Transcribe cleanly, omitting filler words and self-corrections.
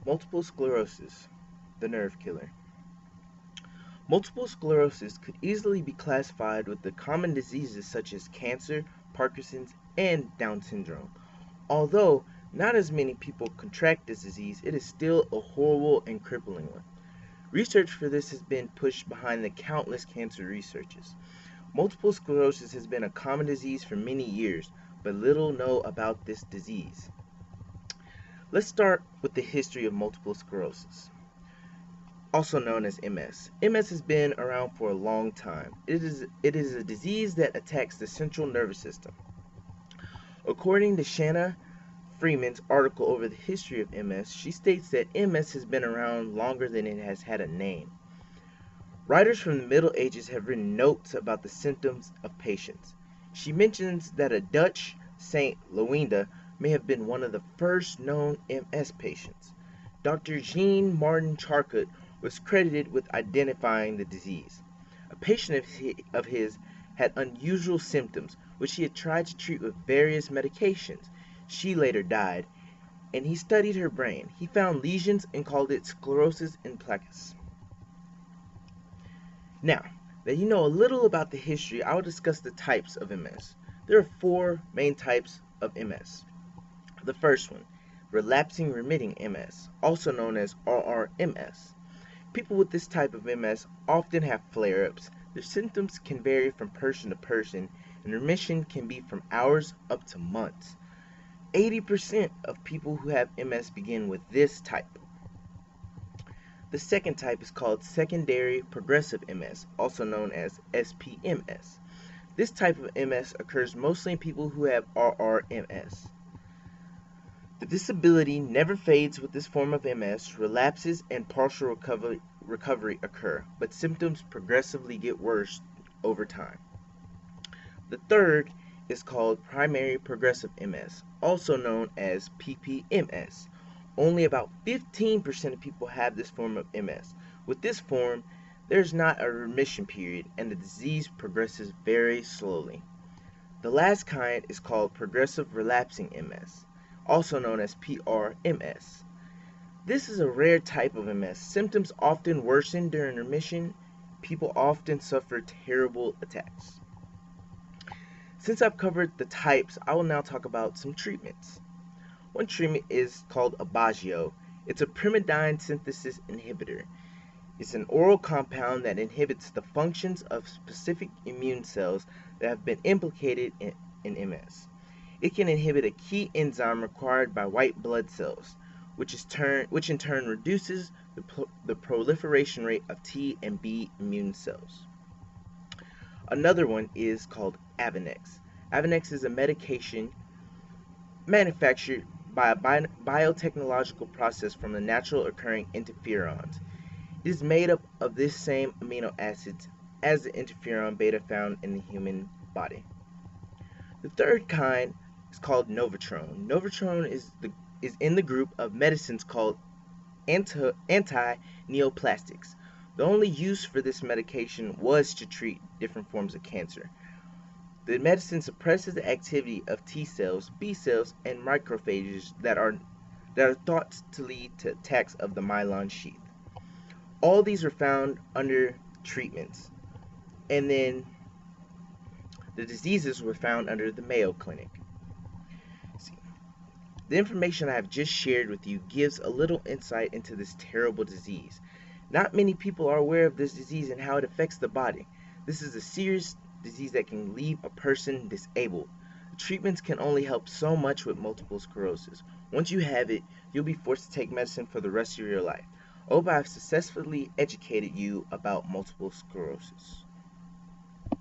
Multiple sclerosis, the nerve killer. Multiple sclerosis could easily be classified with the common diseases such as cancer, Parkinson's, and Down syndrome. Although not as many people contract this disease, it is still a horrible and crippling one. Research for this has been pushed behind the countless cancer researches. Multiple sclerosis has been a common disease for many years, but little know about this disease. Let's start with the history of multiple sclerosis, also known as MS. MS has been around for a long time. It is a disease that attacks the central nervous system. According to Shanna Freeman's article over the history of MS, she states that MS has been around longer than it has had a name. Writers from the Middle Ages have written notes about the symptoms of patients. She mentions that a Dutch Saint Loenda may have been one of the first known MS patients. Dr. Jean Martin Charcot was credited with identifying the disease. A patient of his had unusual symptoms, which he had tried to treat with various medications. She later died, and he studied her brain. He found lesions and called it sclerosis in plaques. Now that you know a little about the history, I will discuss the types of MS. There are four main types of MS. The first one, relapsing remitting MS, also known as RRMS. People with this type of MS often have flare-ups. Their symptoms can vary from person to person, and remission can be from hours up to months. 80% of people who have MS begin with this type. The second type is called secondary progressive MS, also known as SPMS. This type of MS occurs mostly in people who have RRMS. The disability never fades with this form of MS. Relapses and partial recovery occur, but symptoms progressively get worse over time. The third is called primary progressive MS, also known as PPMS. Only about 15% of people have this form of MS. With this form, there's not a remission period and the disease progresses very slowly. The last kind is called progressive relapsing MS, also known as PRMS. This is a rare type of MS. Symptoms often worsen during remission. People often suffer terrible attacks. Since I've covered the types, I will now talk about some treatments. One treatment is called Aubagio. It's a pyrimidine synthesis inhibitor. It's an oral compound that inhibits the functions of specific immune cells that have been implicated in MS. It can inhibit a key enzyme required by white blood cells, which in turn reduces the proliferation rate of T and B immune cells. Another one is called Avonex. Avonex is a medication manufactured by a biotechnological process from the natural occurring interferons. It is made up of this same amino acids as the interferon beta found in the human body. The third kind is called Novatrone. Novatrone is in the group of medicines called anti-neoplastics. The only use for this medication was to treat different forms of cancer. The medicine suppresses the activity of T cells, B cells, and macrophages that are thought to lead to attacks of the myelin sheath. All these are found under treatments, and then the diseases were found under the Mayo Clinic. See, the information I have just shared with you gives a little insight into this terrible disease. Not many people are aware of this disease and how it affects the body. This is a serious disease that can leave a person disabled. Treatments can only help so much with multiple sclerosis. Once you have it, you'll be forced to take medicine for the rest of your life. I hope I've successfully educated you about multiple sclerosis.